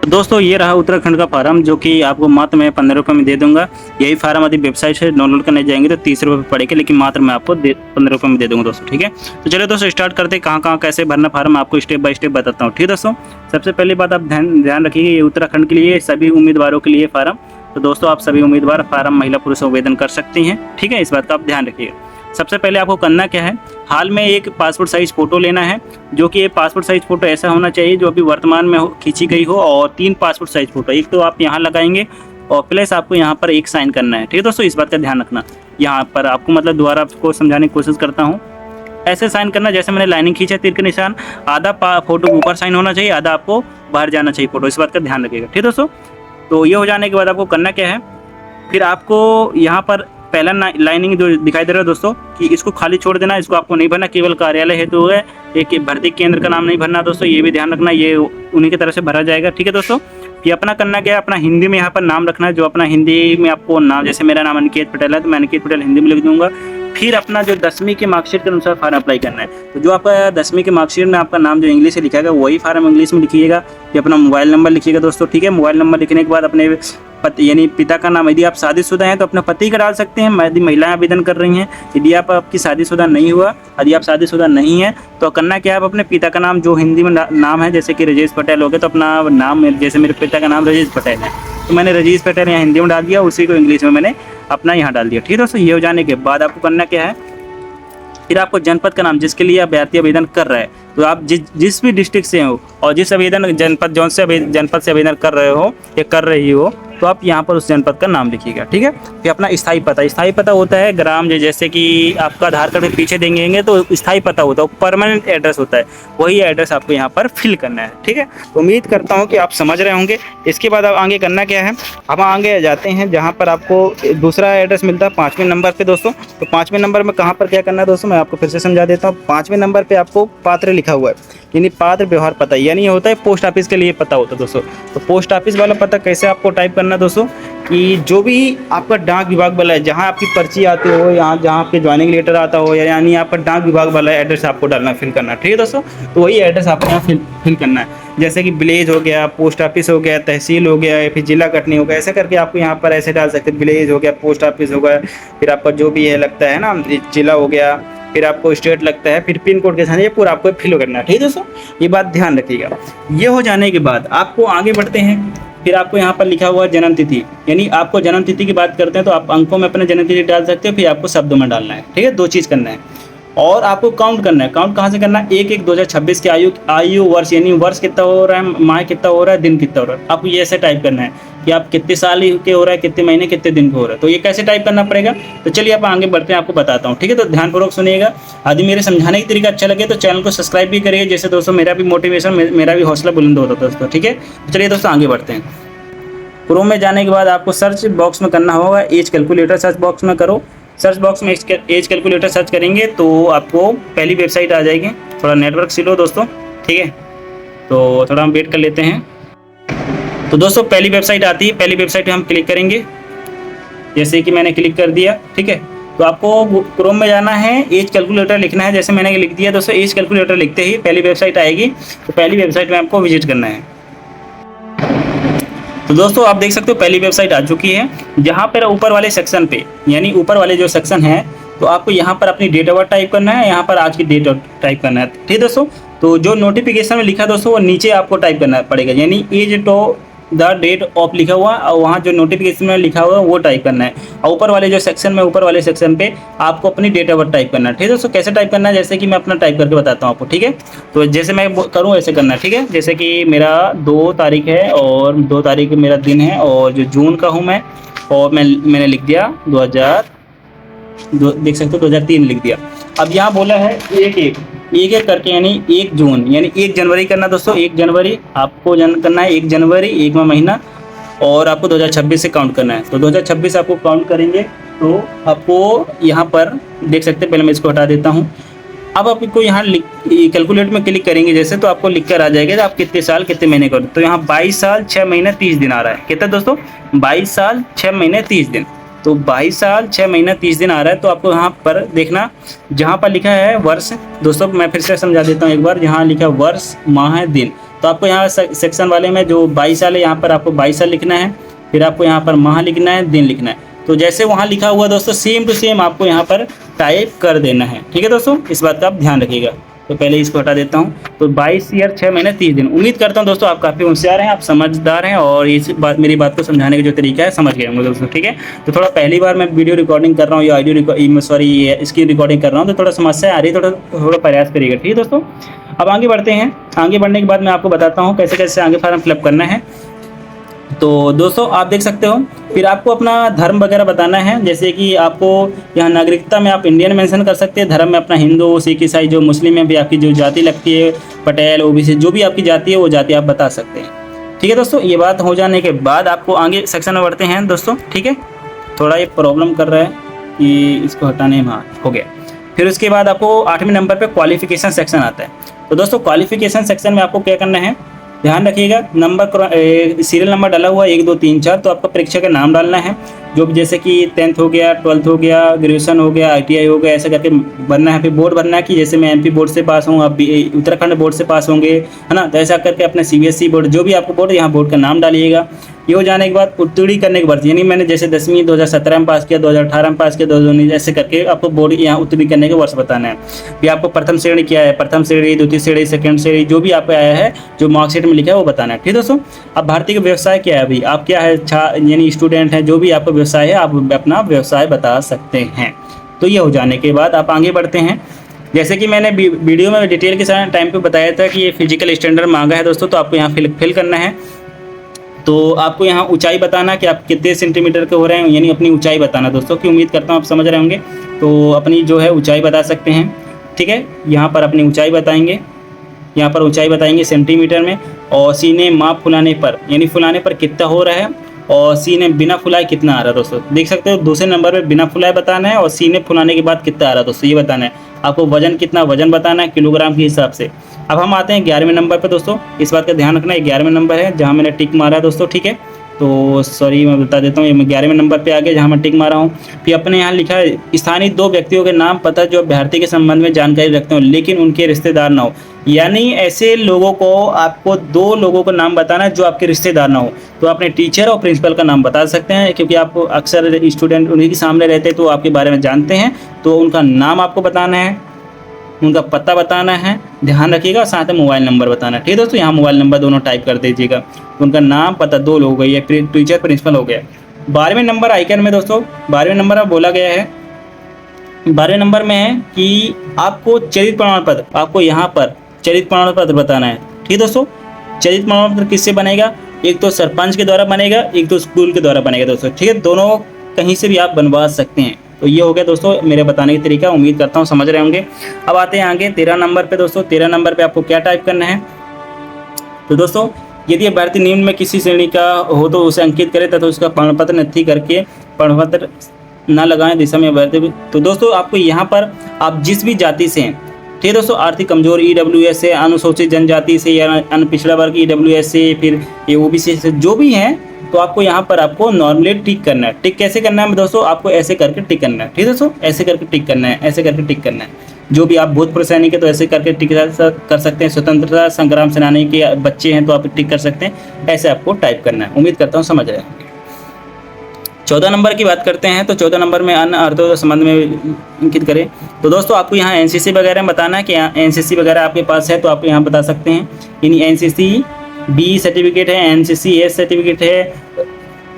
तो दोस्तों ये रहा उत्तराखंड का फार्म जो कि आपको मात्र मैं 15 रुपये में दे दूंगा। यही फार्म यदि वेबसाइट से डाउनलोड करने जाएंगे तो 30 रुपये पड़ेगा, लेकिन मात्र मैं आपको 15 रुपये में दे दूंगा दोस्तों। ठीक है, तो चलिए दोस्तों स्टार्ट करते हैं कहाँ कैसे भरना फार्म, आपको स्टेप बाय स्टेप बताता हूँ। ठीक है दोस्तों, सबसे पहली बात आप ध्यान रखिए, ये उत्तराखंड के लिए सभी उम्मीदवारों के लिए फार्म। तो दोस्तों आप सभी उम्मीदवार फार्म महिला पुरुष आवेदन कर सकती हैं। ठीक है, इस बात का आप ध्यान रखिएगा। सबसे पहले आपको करना क्या है, हाल में एक पासपोर्ट साइज फ़ोटो लेना है, जो कि ये पासपोर्ट साइज फ़ोटो ऐसा होना चाहिए जो अभी वर्तमान में खींची गई हो, और 3 पासपोर्ट साइज फ़ोटो, एक तो आप यहाँ लगाएंगे और प्लस आपको यहाँ पर एक साइन करना है। ठीक है दोस्तों, इस बात का ध्यान रखना। यहाँ पर आपको मतलब दोबारा आपको समझाने की कोशिश करता हूँ, ऐसे साइन करना जैसे मैंने लाइनिंग खींचा तीर के निशान, आधा फोटो ऊपर साइन होना चाहिए, आधा आपको बाहर जाना चाहिए फोटो, इस बात का ध्यान रखिएगा। ठीक है दोस्तों, तो ये हो जाने के बाद आपको करना क्या है, फिर आपको यहाँ पर पहला लाइनिंग जो दिखाई दे रहा है दोस्तों कि इसको खाली छोड़ देना, इसको आपको नहीं भरना, केवल कार्यालय हेतु है, एक भर्ती केंद्र का नाम नहीं भरना दोस्तों, ये भी ध्यान रखना, ये उन्हीं की तरफ से भरा जाएगा। ठीक है दोस्तों, ये अपना करना क्या है, अपना हिंदी में यहाँ पर नाम रखना है, जो अपना हिंदी में आपको नाम, जैसे मेरा नाम अनिकेत पटेल है तो मैं अनिकेत पटेल हिंदी में लिख दूंगा। फिर अपना जो 10वीं के मार्कशीट के अनुसार फार्म अप्लाई करना है, तो जो आपका 10वीं के मार्कशीट में आपका नाम जो इंग्लिश से लिखा है वही फार्म इंग्लिश में लिखिएगा। फिर अपना मोबाइल नंबर लिखिएगा दोस्तों। ठीक है, मोबाइल नंबर लिखने के बाद अपने पति यानी पिता का नाम, यदि आप शादीशुदा हैं तो अपने पति का डाल सकते हैं, यदि महिलाएं आवेदन कर रही हैं। यदि आपकी शादीशुदा नहीं हुआ, यदि आप शादीशुदा नहीं हैं तो करना क्या है, आप अपने पिता का नाम जो हिंदी में नाम है, जैसे कि राजेश पटेल हो गया, तो अपना नाम, जैसे मेरे पिता का नाम राजेश पटेल है तो मैंने राजेश पटेल यहाँ हिंदी में डाल दिया, उसी को इंग्लिश में मैंने अपना यहाँ डाल दिया। ठीक है दोस्तों, ये हो जाने के बाद आपको करना क्या है, फिर आपको जनपद का नाम जिसके लिए अभ्यर्थी आवेदन कर रहा है, तो आप जिस भी डिस्ट्रिक्ट से हो और जिस आवेदन जनपद जौन से जनपद से आवेदन कर रहे हो या कर रही हो, तो आप यहाँ पर उस जनपद का नाम लिखिएगा। ठीक है, फिर अपना स्थायी पता होता है ग्राम, जैसे कि आपका आधार कार्ड के पीछे देंगे तो स्थायी पता होता है, परमानेंट एड्रेस होता है, वही एड्रेस आपको यहाँ पर फिल करना है। ठीक है, तो उम्मीद करता हूँ कि आप समझ रहे होंगे। इसके बाद आप आगे करना क्या है, अब आगे जाते हैं जहाँ पर आपको दूसरा एड्रेस मिलता है 5वें नंबर पर दोस्तों। तो 5वें नंबर में कहाँ पर क्या करना है दोस्तों, मैं आपको फिर से समझा देता हूँ। 5वें नंबर पर आपको पात्र लिखा हुआ है, यानी पात्र व्यवहार पता, यानी ये होता है पोस्ट ऑफिस के लिए पता होता है दोस्तों। तो पोस्ट ऑफिस वाला पता कैसे आपको टाइप करना दोस्तों, कि जो भी आपका डाक विभाग वाला है, जहाँ आपकी पर्ची आती हो, यहाँ जहाँ आपके ज्वाइनिंग लेटर आता हो, या यानी आपका डाक विभाग वाला एड्रेस आपको डालना, फिल करना। ठीक है दोस्तों, तो वही एड्रेस आपको यहाँ फिल करना है, जैसे कि विलेज हो गया, पोस्ट ऑफिस हो गया, तहसील हो गया, या फिर जिला कटनी हो गया, ऐसे करके आपको यहाँ पर ऐसे डाल सकते हैं। विलेज हो गया, पोस्ट ऑफिस हो गया, फिर आपका जो भी है लगता है ना, जिला हो गया, फिर आपको स्टेट लगता है, फिर पिन कोड के साथ ये पूरा आपको फिल करना है। ठीक है दोस्तों, ये बात ध्यान रखिएगा। ये हो जाने के बाद आपको आगे बढ़ते हैं, फिर आपको यहाँ पर लिखा हुआ है जन्म तिथि, यानी आपको जन्म तिथि की बात करते हैं तो आप अंकों में अपने जन्म तिथि डाल सकते हो, फिर आपको शब्दों में डालना है। ठीक है, 2 चीज़ करना है, और आपको काउंट करना है। काउंट कहाँ से करना है, 1/1/2026 के आयु वर्ष, यानी वर्ष कितना हो रहा है, माह कितना हो रहा है, दिन कितना हो रहा है, आपको ये ऐसे टाइप करना है कि आप कितने साल के हो रहा है, कितने महीने, कितने दिन के हो रहा है, तो ये कैसे टाइप करना पड़ेगा। तो चलिए आप आगे बढ़ते हैं, आपको बताता हूँ। ठीक है, तो ध्यानपूर्वक सुनिएगा। यदि मेरे समझाने की तरीका अच्छा लगे तो चैनल को सब्सक्राइब भी करिए, जैसे दोस्तों मेरा भी मोटिवेशन, मेरा भी हौसला बुलंद होता है दोस्तों। ठीक है, तो चलिए दोस्तों आगे बढ़ते हैं। क्रोम में जाने के बाद आपको सर्च बॉक्स में करना होगा एज कैलकुलेटर, सर्च बॉक्स में करो। सर्च बॉक्स में एज कैलकुलेटर सर्च करेंगे तो आपको पहली वेबसाइट आ जाएगी। थोड़ा नेटवर्क स्लो दोस्तों, ठीक है, तो थोड़ा हम वेट कर लेते हैं। तो दोस्तों पहली वेबसाइट आती है, पहली वेबसाइट पे हम क्लिक करेंगे, जैसे कि मैंने क्लिक कर दिया। ठीक है, तो आपको क्रोम में जाना है, एज कैलकुलेटर लिखना है, जैसे मैंने लिख दिया दोस्तों। एज कैलकुलेटर लिखते ही पहली वेबसाइट आएगी, तो पहली वेबसाइट में आपको विजिट करना है। तो दोस्तों आप देख सकते हो पहली वेबसाइट आ चुकी है, जहाँ पर ऊपर वाले सेक्शन पे, यानी ऊपर वाले जो सेक्शन है, तो आपको यहाँ पर अपनी डेट ऑफ बर्थ टाइप करना है, यहाँ पर आज की डेट टाइप करना है। ठीक है दोस्तों, तो जो नोटिफिकेशन में लिखा दोस्तों वो नीचे आपको टाइप करना पड़ेगा, यानी as to the date of लिखा हुआ, और वहाँ जो नोटिफिकेशन में लिखा हुआ है वो टाइप करना है, और ऊपर वाले जो सेक्शन में, ऊपर वाले सेक्शन पे आपको अपनी डेट ऑफ बर्थ टाइप करना है। ठीक है दोस्तों, कैसे टाइप करना है, जैसे कि मैं अपना टाइप करके बताता हूँ आपको। ठीक है, तो जैसे मैं करूँ ऐसे करना है। ठीक है, जैसे कि मेरा 2 तारीख है और 2 तारीख मेरा दिन है, और जो जून का हूँ मैं, और मैंने लिख दिया 2000, देख सकते हो 2003 लिख दिया। अब यहाँ बोला है एक करके, यानी 1 जून, यानी 1 जनवरी करना दोस्तों। 1 जनवरी आपको करना है, 1 जनवरी 1वां महीना, और आपको 2026 से काउंट करना है। तो 2026 आपको काउंट करेंगे तो आपको यहाँ पर देख सकते हैं, पहले मैं इसको हटा देता हूँ। अब आपको यहाँ कैलकुलेट में क्लिक करेंगे जैसे, तो आपको लिख कर आ जाएगा तो आप कितने साल कितने महीने कर, तो यहाँ 22 साल 6 महीने 30 दिन आ रहा है। कितना दोस्तों, 22 साल 6 महीने 30 दिन। तो 22 साल 6 महीना 30 दिन आ रहा है। तो आपको यहाँ पर देखना, जहाँ पर लिखा है वर्ष, दोस्तों मैं फिर से समझा देता हूँ एक बार, जहाँ लिखा है वर्ष माह दिन, तो आपको यहाँ सेक्शन वाले में जो 22 साल है, यहाँ पर आपको 22 साल लिखना है। फिर आपको यहाँ पर माह लिखना है, दिन लिखना है। तो जैसे वहाँ लिखा हुआ दोस्तों सेम टू सेम आपको यहाँ पर टाइप कर देना है। ठीक है दोस्तों, इस बात का आप ध्यान रखिएगा। तो पहले इसको हटा देता हूँ। तो 22 ईयर 6 महीने 30 दिन। उम्मीद करता हूँ दोस्तों आप काफ़ी होशियार हैं, आप समझदार हैं और इस बात मेरी बात को समझाने का जो तरीका है समझ गए होंगे दोस्तों। ठीक है, तो थोड़ा पहली बार मैं वीडियो रिकॉर्डिंग कर रहा हूँ या स्क्रीन रिकॉर्डिंग कर रहा हूँ, तो थोड़ा समस्या आ रही है, थोड़ा प्रयास करिएगा। ठीक है दोस्तों, अब आगे बढ़ते हैं। आगे बढ़ने के बाद मैं आपको बताता हूँ कैसे कैसे आगे फॉर्म फिलअप करना है। तो दोस्तों आप देख सकते हो, फिर आपको अपना धर्म वगैरह बताना है। जैसे कि आपको यहाँ नागरिकता में आप इंडियन मेंशन कर सकते हैं, धर्म में अपना हिंदू, सिख, ईसाई, जो मुस्लिम है भी आपकी जो जाति लगती है, पटेल, ओबीसी, जो भी आपकी जाति है वो जाति आप बता सकते हैं। ठीक है दोस्तों, ये बात हो जाने के बाद आपको आगे सेक्शन में बढ़ते हैं दोस्तों। ठीक है, थोड़ा ये प्रॉब्लम कर रहा है कि इसको हटाने में, हाँ हो गया। फिर उसके बाद आपको 8वें नंबर पर क्वालिफिकेशन सेक्शन आता है। तो दोस्तों क्वालिफिकेशन सेक्शन में आपको क्या करना है, ध्यान रखिएगा। सीरियल नंबर डाला हुआ 1 2 3 4, तो आपका परीक्षा का नाम डालना है, जो भी जैसे कि 10th हो गया, 12th हो गया, ग्रेजुएशन हो गया, ITI हो गया, ऐसा करके बनना है। फिर बोर्ड बनना है कि जैसे मैं MP बोर्ड से पास हूँ, आप उत्तराखंड बोर्ड से पास होंगे, है ना। तो ऐसा करके अपने CBSE बोर्ड, जो भी आपको बोर्ड, यहाँ बोर्ड का नाम डालिएगा। ये हो जाने के बाद उत्तीर्ण करने के बाद, यानी मैंने जैसे 10वीं 2017 में पास किया, 2018 में पास किया, 2019, ऐसे करके आपको बोर्ड यहाँ उत्तीर्ण करने के वर्ष बताना है। फिर आपको प्रथम श्रेणी क्या है, प्रथम श्रेणी, द्वितीय श्रेणी, सेकंड श्रेणी, जो भी आपको आया है, जो मार्कशीट में लिखा है वो बताना है। ठीक है दोस्तों, अब भारतीय का व्यवसाय क्या है, अभी आप क्या है, यानी स्टूडेंट है, जो भी आपका व्यवसाय है आप अपना व्यवसाय बता सकते हैं। तो ये हो जाने के बाद आप आगे बढ़ते हैं। जैसे कि मैंने वीडियो में डिटेल के साथ टाइम पे बताया था कि ये फिजिकल स्टैंडर्ड मांगा है दोस्तों, तो आपको यहाँ फिल करना है। तो आपको यहाँ ऊंचाई बताना कि आप कितने सेंटीमीटर के हो रहे हैं, यानी अपनी ऊंचाई बताना दोस्तों, की उम्मीद करता हूँ आप समझ रहे होंगे। तो अपनी जो है ऊंचाई बता सकते हैं। ठीक है, यहाँ पर अपनी ऊंचाई बताएंगे, यहाँ पर ऊंचाई बताएंगे सेंटीमीटर में। और सीने माप फुलाने पर, यानी फुलाने पर कितना हो रहा है, और सीने बिना फुलाए कितना आ रहा है दोस्तों। देख सकते हो दूसरे नंबर पे बिना फुलाए बताना है, और सीने फुलाने के बाद कितना आ रहा है दोस्तों, ये बताना है। आपको वजन कितना, वजन बताना है किलोग्राम के हिसाब से। अब हम आते हैं 11वें नंबर पे दोस्तों, इस बात का ध्यान रखना, 11वें नंबर है जहाँ मैंने टिक मारा है दोस्तों। ठीक है, तो सॉरी मैं बता देता हूँ, ये मैं 11वें नंबर पे आ गया जहाँ मैं टिक मारा हूँ। फिर अपने यहाँ लिखा है स्थानीय 2 व्यक्तियों के नाम पता जो अभ्यर्थी के संबंध में जानकारी रखते हो लेकिन उनके रिश्तेदार ना हो, यानी ऐसे लोगों को आपको 2 लोगों का नाम बताना है जो आपके रिश्तेदार ना हो। तो अपने टीचर और प्रिंसिपल का नाम बता सकते हैं, क्योंकि आप अक्सर स्टूडेंट उन्हीं के सामने रहते हैं तो आपके बारे में जानते हैं। तो उनका नाम आपको बताना है, उनका पता बताना है, ध्यान रखिएगा, साथ में मोबाइल नंबर बताना है। ठीक है दोस्तों, यहाँ मोबाइल नंबर दोनों टाइप कर दीजिएगा। उनका नाम पता 2 लोग हो गए, टीचर प्रिंसिपल हो गया। 12वें नंबर आइकन में दोस्तों, 12वें नंबर में बोला गया है, 12वें नंबर में है कि आपको चरित्र प्रमाण पत्र, आपको यहाँ पर चरित्र प्रमाण पत्र बताना है। ठीक है दोस्तों, चरित्र प्रमाण पत्र किससे बनेगा, एक तो सरपंच के द्वारा बनेगा, एक तो स्कूल के द्वारा बनेगा दोस्तों। ठीक है, दोनों कहीं से भी आप बनवा सकते हैं। तो ये हो गया दोस्तों मेरे बताने का तरीका, उम्मीद करता हूँ समझ रहे होंगे। अब आते हैं आगे 13 नंबर पे दोस्तों। 13 नंबर पे आपको क्या टाइप करना है, तो दोस्तों यदि अभ्यर्थी निम्न में किसी श्रेणी का हो तो उसे अंकित करे तथा उसका प्रमाण पत्र नथी करके प्रमाण पत्र न लगाएं दिशा में अभ्यर्थी। तो दोस्तों आपको यहाँ पर आप जिस भी जाति से हैं, ठीक है दोस्तों, आर्थिक कमजोर EWS से, अनुसूचित जनजाति से या अन्य पिछड़ा वर्ग EWS से, फिर OBC से, जो भी हैं, तो आपको यहाँ पर आपको नॉर्मली टिक करना है। टिक कैसे करना है दोस्तों, आपको ऐसे करके टिक करना है। ठीक है दोस्तों, ऐसे करके टिक करना है, ऐसे करके टिक करना है। जो भी आप भूतपूर्व सैनिक है तो ऐसे करके टिक कर सकते हैं, स्वतंत्रता संग्राम सेनानी के बच्चे हैं तो आप टिक कर सकते हैं, ऐसे आपको टाइप करना है। उम्मीद करता हूँ समझ रहे हैं। 14 नंबर की बात करते हैं, तो 14 नंबर में अन्य अर्थों के संबंध में अंकित करें। तो दोस्तों आपको यहाँ NCC वगैरह बताना है कि NCC वगैरह आपके पास है तो आप यहाँ बता सकते हैं। यानी NCC B सर्टिफिकेट है, NCC S सर्टिफिकेट है,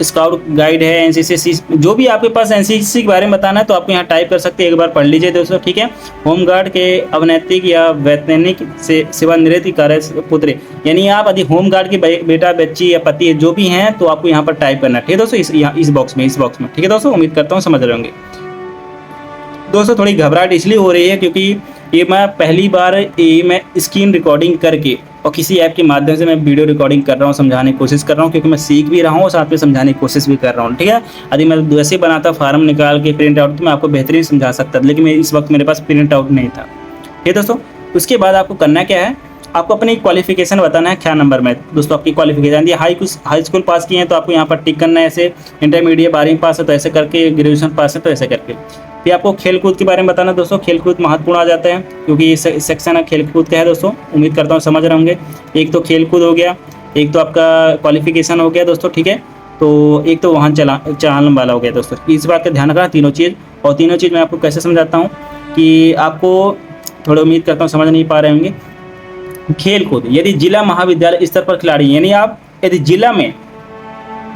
स्काउट गाइड है, NCC जो भी आपके पास NCC के बारे में बताना है तो आप यहाँ टाइप कर सकते हैं। एक बार पढ़ लीजिए दोस्तों। ठीक है, होमगार्ड के अवैतनिक या वैतनिक से सेवानिवृत्त कार्य पुत्र, यानी आप यदि होमगार्ड के बेटा बच्ची या पति जो भी हैं तो आपको यहाँ पर टाइप करना है। ठीक है दोस्तों, इस बॉक्स में ठीक है दोस्तों, उम्मीद करता हूँ समझ रहे होंगे। दोस्तों थोड़ी घबराहट इसलिए हो रही है क्योंकि ये मैं पहली बार मैं स्क्रीन रिकॉर्डिंग करके और किसी ऐप के माध्यम से मैं वीडियो रिकॉर्डिंग कर रहा हूँ, समझाने की कोशिश कर रहा हूँ, क्योंकि मैं सीख भी रहा हूँ और साथ में समझाने की कोशिश भी कर रहा हूँ। ठीक है, यदि मैं वैसे बनाता फार्म निकाल के प्रिंट आउट तो मैं आपको बेहतरीन समझा सकता था, लेकिन इस वक्त मेरे पास प्रिंट आउट नहीं था। ठीक है दोस्तों, उसके बाद आपको करना क्या है, आपको अपनी क्वालिफिकेशन बताना है क्या नंबर में दोस्तों आपकी क्वालिफिकेशन। यदि हाई स्कूल पास किए हैं तो आपको यहाँ पर टिक करना है ऐसे, इंटरमीडिएट 12वीं पास है तो ऐसे करके, ग्रेजुएशन पास है तो ऐसे करके। फिर आपको खेल कूद के बारे में बताना दोस्तों, खेल कूद महत्वपूर्ण आ जाता है क्योंकि ये सेक्शन है खेल कूद का है दोस्तों, उम्मीद करता हूँ समझ रहे होंगे। एक तो खेल कूद हो गया, एक तो आपका क्वालिफिकेशन हो गया दोस्तों, ठीक है। तो एक तो वाहन चालन वाला हो गया दोस्तों। इस बात का ध्यान रखना तीनों चीज़, और तीनों चीज़ मैं आपको कैसे समझाता हूँ कि आपको थोड़ा उम्मीद करता हूँ समझ नहीं पा रहे होंगे। खेल कूद, यदि जिला महाविद्यालय स्तर पर खिलाड़ी, यानी आप यदि जिला में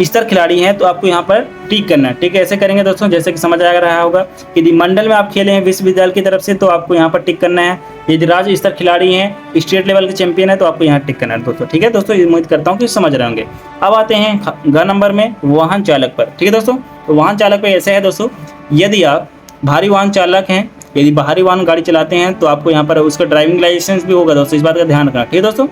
स्तर खिलाड़ी हैं तो आपको यहाँ पर टिक करना है। ठीक है, ऐसे करेंगे दोस्तों जैसे कि समझ आ रहा होगा। यदि मंडल में आप खेले हैं विश्वविद्यालय की तरफ से तो आपको यहाँ पर टिक करना है। यदि राज्य स्तर खिलाड़ी हैं, स्टेट लेवल के चैंपियन है तो आपको यहाँ टिक करना है दोस्तों। ठीक है दोस्तों, उम्मीद करता हूँ कि समझ रहे होंगे। अब आते हैं घ नंबर में वाहन चालक पर। ठीक है दोस्तों, तो वाहन चालक पर ऐसे है दोस्तों, यदि आप भारी वाहन चालक हैं, यदि भारी वाहन गाड़ी चलाते हैं तो आपको यहाँ पर उसका ड्राइविंग लाइसेंस भी होगा दोस्तों, इस बात का ध्यान रखना। ठीक है दोस्तों,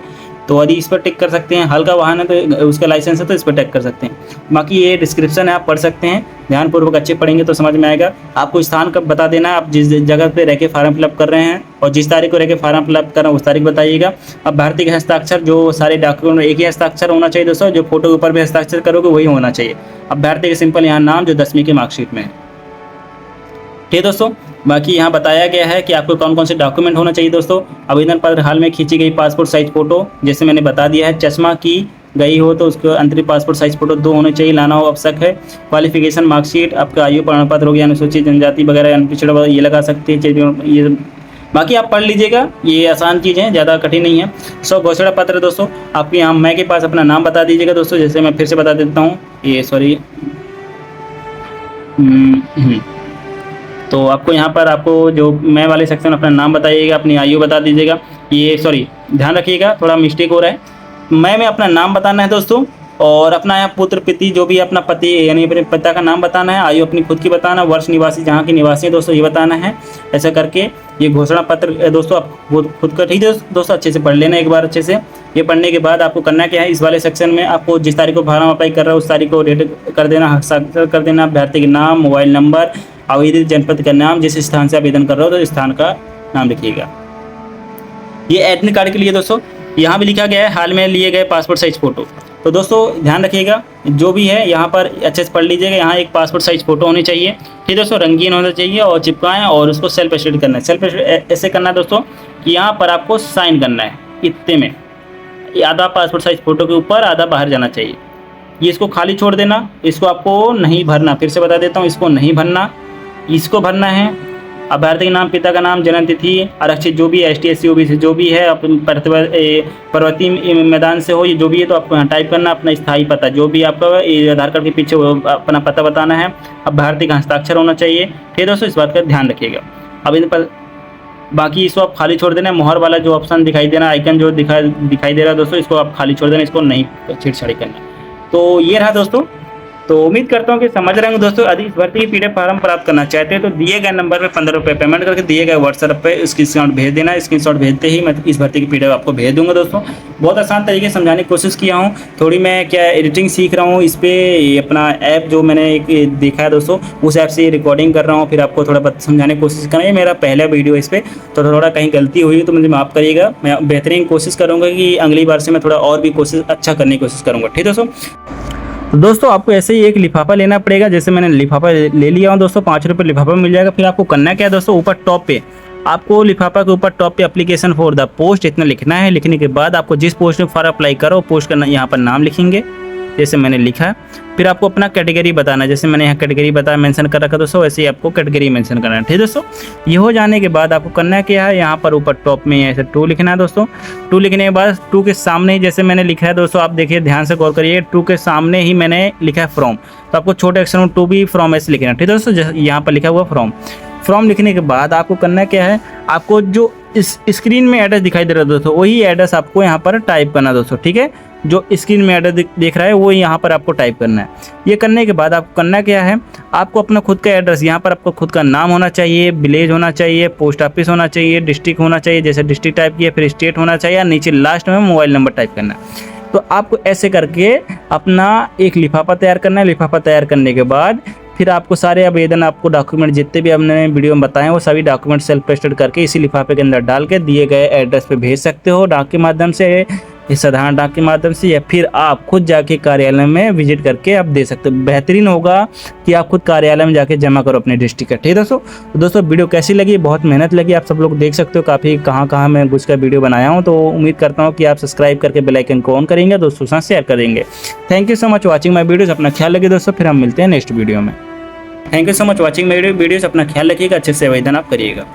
तो यदि इस पर टिक कर सकते हैं। हल्का वाहन है तो उसका लाइसेंस है तो इस पर टिक कर सकते हैं। बाकी ये डिस्क्रिप्शन है, आप पढ़ सकते हैं, ध्यानपूर्वक अच्छे पढ़ेंगे तो समझ में आएगा। आपको स्थान कब बता देना है, आप जिस जगह पे रह के फॉर्म फिलअप कर रहे हैं और जिस तारीख को रह के फॉर्म फिलअप कर रहे हैं उस तारीख बताइएगा। अब भारतीय हस्ताक्षर, जो सारे डॉक्यूमेंट में एक ही हस्ताक्षर होना चाहिए दोस्तों, जो फोटो के ऊपर भी हस्ताक्षर करोगे वही होना चाहिए। अब भारतीय का सिंपल यहाँ नाम जो 10वीं की मार्कशीट में है। ठीक है दोस्तों, बाकी यहाँ बताया गया है कि आपको कौन कौन से डॉक्यूमेंट होना चाहिए दोस्तों। आवेदन पत्र, हाल में खींची गई पासपोर्ट साइज फोटो, जैसे मैंने बता दिया है। चश्मा की गई हो तो उसको अंतरिम पासपोर्ट साइज फोटो 2 होने चाहिए, लाना हो आवश्यक है। क्वालिफिकेशन मार्कशीट, आपका आयु प्रमाण पत्र हो गया, अनुसूचित जनजाति वगैरह, अनपिछड़ा ये लगा सकते हैं। ये बाकी आप पढ़ लीजिएगा, ये आसान चीज़ है, ज़्यादा कठिन नहीं है। घोषणा पत्र दोस्तों, आपके यहाँ मैं के पास अपना नाम बता दीजिएगा दोस्तों, जैसे मैं फिर से बता देता हूँ। ये सॉरी तो आपको यहाँ पर आपको जो मैं वाले सेक्शन अपना नाम बताइएगा, अपनी आयु बता दीजिएगा। ये सॉरी ध्यान रखिएगा, थोड़ा मिस्टेक हो रहा है। मैं अपना नाम बताना है दोस्तों, और अपना यहाँ पुत्र पिति जो भी अपना पति यानी अपने पिता का नाम बताना है, आयु अपनी खुद की बताना, वर्ष निवासी जहाँ के निवासी है दोस्तों ये बताना है। ऐसा करके ये घोषणा पत्र दोस्तों आप खुद का, ठीक है दोस्तों, अच्छे से पढ़ लेना एक बार अच्छे से। ये पढ़ने के बाद आपको करना क्या है, इस वाले सेक्शन में आपको जिस तारीख को फॉर्म अप्लाई कर रहा है उस तारीख को डेट कर देना, हस्ताक्षर कर देना, अभ्यर्थी के नाम, मोबाइल नंबर, आवेदित जनपद का नाम, जिस स्थान से आवेदन कर रहे हो तो स्थान का नाम लिखिएगा। ये एडमिट कार्ड के लिए दोस्तों यहाँ भी लिखा गया है हाल में लिए गए पासपोर्ट साइज फोटो। तो दोस्तों ध्यान रखिएगा, जो भी है यहाँ पर अच्छे से पढ़ लीजिएगा। यहाँ एक पासपोर्ट साइज फोटो होनी चाहिए, ठीक है दोस्तों, रंगीन होना चाहिए और चिपकाएं और उसको सेल्फ एटेस्ट करना है। सेल्फ ऐसे करना है दोस्तों कि यहाँ पर आपको साइन करना है इतने में, आधा पासपोर्ट साइज फोटो के ऊपर, आधा बाहर जाना चाहिए। ये इसको खाली छोड़ देना, इसको आपको नहीं भरना। फिर से बता देता हूँ, इसको नहीं भरना, इसको भरना है। अभ्यर्थी का नाम, पिता का नाम, जन्म तिथि, आरक्षित जो भी है, ST SC OBC जो भी है, पर्वतीय मैदान से हो, ये जो भी है तो आपको यहाँ टाइप करना। अपना स्थायी पता जो भी आपका आधार कार्ड के पीछे अपना पता बताना है। अभ्यर्थी का हस्ताक्षर होना चाहिए, ठीक है दोस्तों, इस बात का ध्यान रखिएगा। अब इन पर बाकी इसको आप खाली छोड़ देना। मोहर वाला जो ऑप्शन दिखाई दे रहा है, आइकन जो दिखाई दे रहा है दोस्तों, इसको आप खाली छोड़ देना, इसको नहीं छेड़छाड़ी करना। तो ये रहा दोस्तों, तो उम्मीद करता हूँ कि समझ रहे होंगे दोस्तों। यदि इस भर्ती की PDF फॉर्म प्राप्त करना चाहते हैं तो दिए गए नंबर पे 15 रुपये पेमेंट करके दिए गए व्हाट्सएप पे स्क्रीनशॉट भेज देना। स्क्रीनशॉट भेजते ही मैं इस भर्ती की PDF आपको भेज दूंगा दोस्तों। बहुत आसान तरीके से समझाने की कोशिश किया हूँ। थोड़ी मैं क्या एडिटिंग सीख रहा हूँ इस पर, अपना ऐप जो मैंने एक देखा है दोस्तों, उस ऐप से रिकॉर्डिंग कर रहा हूँ, फिर आपको थोड़ा समझाने की कोशिश करना। ये मेरा पहला वीडियो इस पर, तो थोड़ा कहीं गलती हुई तो मुझे माफ़ करिएगा। मैं बेहतरीन कोशिश करूँगा कि अगली बार से मैं थोड़ा और भी कोशिश अच्छा करने की कोशिश करूँगा, ठीक है दोस्तों। तो दोस्तों आपको ऐसे ही एक लिफाफा लेना पड़ेगा, जैसे मैंने लिफाफा ले लिया हूँ दोस्तों, 5 रुपये लिफाफा मिल जाएगा। फिर आपको करना क्या है दोस्तों, ऊपर टॉप पे आपको लिफाफा के ऊपर टॉप पे एप्लीकेशन फॉर द पोस्ट इतना लिखना है। लिखने के बाद आपको जिस पोस्ट में फॉर्म अप्लाई करो पोस्ट का यहाँ पर नाम लिखेंगे, जैसे मैंने लिखा है। फिर आपको अपना कैटेगरी बताना है, जैसे मैंने यहाँ कैटेगरी बताया मेंशन कर रखा दोस्तों, वैसे ही आपको कैटेगरी मेंशन करना है, ठीक है दोस्तों। ये हो जाने के बाद आपको करना क्या है, यहाँ पर ऊपर टॉप में ऐसे 2 लिखना है दोस्तों। 2 लिखने के बाद 2 के सामने ही जैसे मैंने लिखा है दोस्तों, आप देखिए ध्यान से गौर करिए, 2 के सामने ही मैंने लिखा है फ्रॉम, तो आपको छोटे अक्षर में 2 भी फ्रॉम ऐसे लिखना है, ठीक है दोस्तों। यहाँ पर लिखा हुआ फ्रॉम लिखने के बाद आपको करना क्या है, आपको जो इस स्क्रीन में एड्रेस दिखाई दे रहा है दोस्तों, वही एड्रेस आपको यहाँ पर टाइप करना दोस्तों, ठीक है। जो स्क्रीन में एड्रेस देख रहा है वो यहाँ पर आपको टाइप करना है। ये करने के बाद आपको करना क्या है, आपको अपना खुद का एड्रेस, यहाँ पर आपको खुद का नाम होना चाहिए, विलेज होना चाहिए, पोस्ट ऑफिस होना चाहिए, डिस्ट्रिक्ट होना चाहिए, जैसे डिस्ट्रिक्ट टाइप किया, फिर स्टेट होना चाहिए, नीचे लास्ट में मोबाइल नंबर टाइप करना है। तो आपको ऐसे करके अपना एक लिफाफा तैयार करना है। लिफाफा तैयार करने के बाद फिर आपको सारे आवेदन, आपको डॉक्यूमेंट जितने भी हमने वीडियो में बताए वो सभी डॉक्यूमेंट सेल्फ अटेस्टेड करके इसी लिफाफे के अंदर डाल के दिए गए एड्रेस पे भेज सकते हो, डाक के माध्यम से, इस साधारण डाक के माध्यम से, या फिर आप खुद जाके कार्यालय में विजिट करके आप दे सकते हो। बेहतरीन होगा कि आप खुद कार्यालय में जाके जमा करो अपने डिस्ट्रिक्ट का। ठीक है दोस्तों, तो दोस्तों वीडियो कैसी लगी, बहुत मेहनत लगी, आप सब लोग देख सकते हो काफ़ी कहाँ मैं घुस कर वीडियो बनाया हूँ। तो उम्मीद करता हूँ कि आप सब्सक्राइब करके बेल आइकन को ऑन करेंगे, दोस्तों के साथ शेयर करेंगे। Thank you so much watching my videos. अपना ख्याल रखिए दोस्तों, फिर हम मिलते हैं नेक्स्ट वीडियो में। Thank you so much watching my videos. अपना ख्याल रखिएगा, अच्छे से आवेदन आप करिएगा।